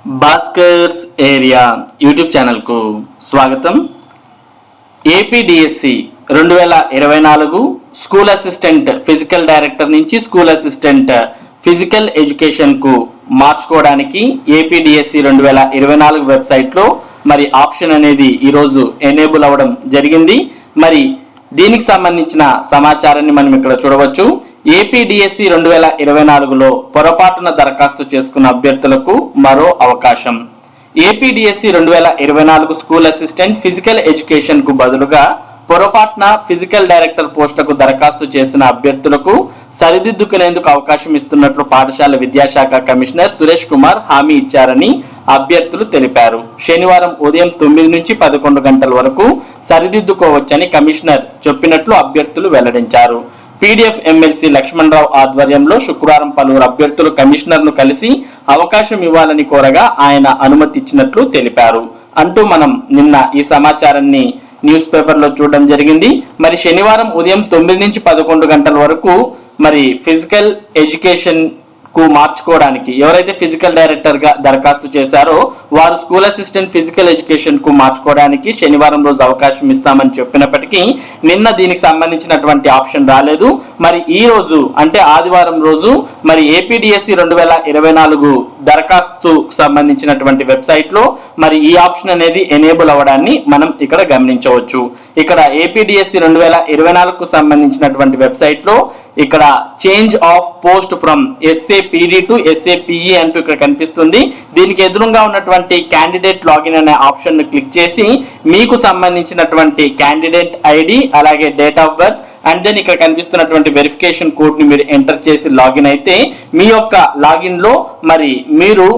Bhaskar's area YouTube ఛానల్కు స్వాగతం. APDSC 2024 school assistant physical director నుంచి స్కూల్ అసిస్టెంట్ ఫిజికల్ ఎడ్యుకేషన్కు మార్చుకోవడానికి ఏపీడిఎస్సి 2024 వెబ్సైట్లో మరి ఆప్షన్ అనేది ఈరోజు ఎనేబుల్ అవ్వడం జరిగింది. మరి దీనికి సంబంధించిన సమాచారాన్ని మనం ఇక్కడ చూడవచ్చు. ఏపీడిఎస్సి 2024లో పొరపాటున దరఖాస్తు చేసుకున్న అభ్యర్థులకు మరో అవకాశం. APDSC 2024 school assistant physical education కు బదులుగా పొరపాటున ఫిజికల్ డైరెక్టర్ పోస్టులకు దరఖాస్తు చేసిన అభ్యర్థులకు సరిదిద్దుకునేందుకు అవకాశం ఇస్తున్నట్లు పాఠశాల విద్యాశాఖ కమిషనర్ సురేష్ కుమార్ హామీ ఇచ్చారని అభ్యర్థులు తెలిపారు. శనివారం ఉదయం 9 నుంచి 11 గంటల వరకు సరిదిద్దుకోవచ్చని కమిషనర్ చెప్పినట్లు అభ్యర్థులు వెల్లడించారు. పీడీఎఫ్ ఎమ్మెల్సీ లక్ష్మణరావు ఆధ్వర్యంలో శుక్రవారం పలువురు అభ్యర్థులు కమిషనర్ ను కలిసి అవకాశం ఇవ్వాలని కోరగా ఆయన అనుమతి ఇచ్చినట్లు తెలిపారు అంటూ మనం నిన్న ఈ సమాచారాన్ని న్యూస్ పేపర్ లో చూడడం జరిగింది. మరి శనివారం ఉదయం 9 నుంచి 11 గంటల వరకు మరి ఫిజికల్ ఎడ్యుకేషన్ కు మార్చుకోవడానికి ఎవరైతే ఫిజికల్ డైరెక్టర్ గా దరఖాస్తు చేశారో వారు స్కూల్ అసిస్టెంట్ ఫిజికల్ ఎడ్యుకేషన్ కు మార్చుకోవడానికి శనివారం రోజు అవకాశం ఇస్తామని చెప్పినప్పటికీ నిన్న దీనికి సంబంధించినటువంటి ఆప్షన్ రాలేదు. మరి ఈ రోజు అంటే ఆదివారం రోజు మరి ఏపీడిఎస్సి 2024 దరఖాస్తు సంబంధించినటువంటి వెబ్సైట్ లో మరి ఈ ఆప్షన్ అనేది ఎనేబుల్ అవ్వడాన్ని మనం ఇక్కడ గమనించవచ్చు. ఇక్కడ ఏపీడిఎస్సి 2024 కు సంబంధించినటువంటి వెబ్సైట్ లో ఇక్కడ change of post from SAPD to SAPE అంటూ ఇక్కడ కనిపిస్తుంది. దీనికి ఎదురుగా ఉన్నటువంటి క్యాండిడేట్ లాగిన్ అనే ఆప్షన్ ను క్లిక్ చేసి మీకు సంబంధించినటువంటి క్యాండిడేట్ ఐడి అలాగే date of birth and then ఇక్కడ కనిపిస్తున్నటువంటి వెరిఫికేషన్ కోడ్ ని మీరు ఎంటర్ చేసి లాగిన్ అయితే మీ యొక్క లాగిన్ లో మరి మీరు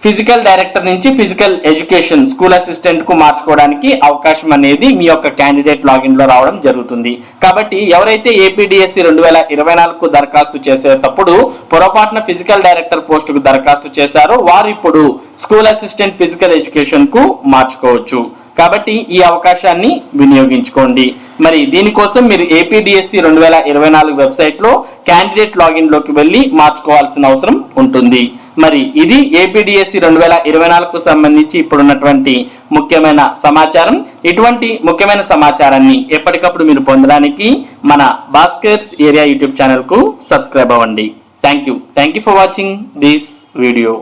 ఫిజికల్ డైరెక్టర్ నుంచి ఫిజికల్ ఎడ్యుకేషన్ స్కూల్ అసిస్టెంట్ కు మార్చుకోవడానికి అవకాశం అనేది మీ యొక్క క్యాండిడేట్ లాగిన్ లో రావడం జరుగుతుంది. కాబట్టి ఎవరైతే ఏపీడిఎస్సి 2024 కు దరఖాస్తు చేసేటప్పుడు పొరపాటున ఫిజికల్ డైరెక్టర్ పోస్ట్ కు దరఖాస్తు చేశారో వారు ఇప్పుడు స్కూల్ అసిస్టెంట్ ఫిజికల్ ఎడ్యుకేషన్ కు మార్చుకోవచ్చు. కాబట్టి ఈ అవకాశాన్ని వినియోగించుకోండి. మరి దీనికోసం మీరు ఏపీడిఎస్సి 2024 వెబ్సైట్ లో క్యాండిడేట్ లాగిన్ లోకి వెళ్లి మార్చుకోవాల్సిన అవసరం ఉంటుంది. మరి ఇది ఏపీడిఎస్సి 2024 కు సంబంధించి ఇప్పుడున్నటువంటి ముఖ్యమైన సమాచారం. ఇటువంటి ముఖ్యమైన సమాచారాన్ని ఎప్పటికప్పుడు మీరు పొందడానికి మన భాస్కర్స్ ఏరియా యూట్యూబ్ ఛానల్ కు సబ్స్క్రైబ్ అవ్వండి. Thank you for watching this video.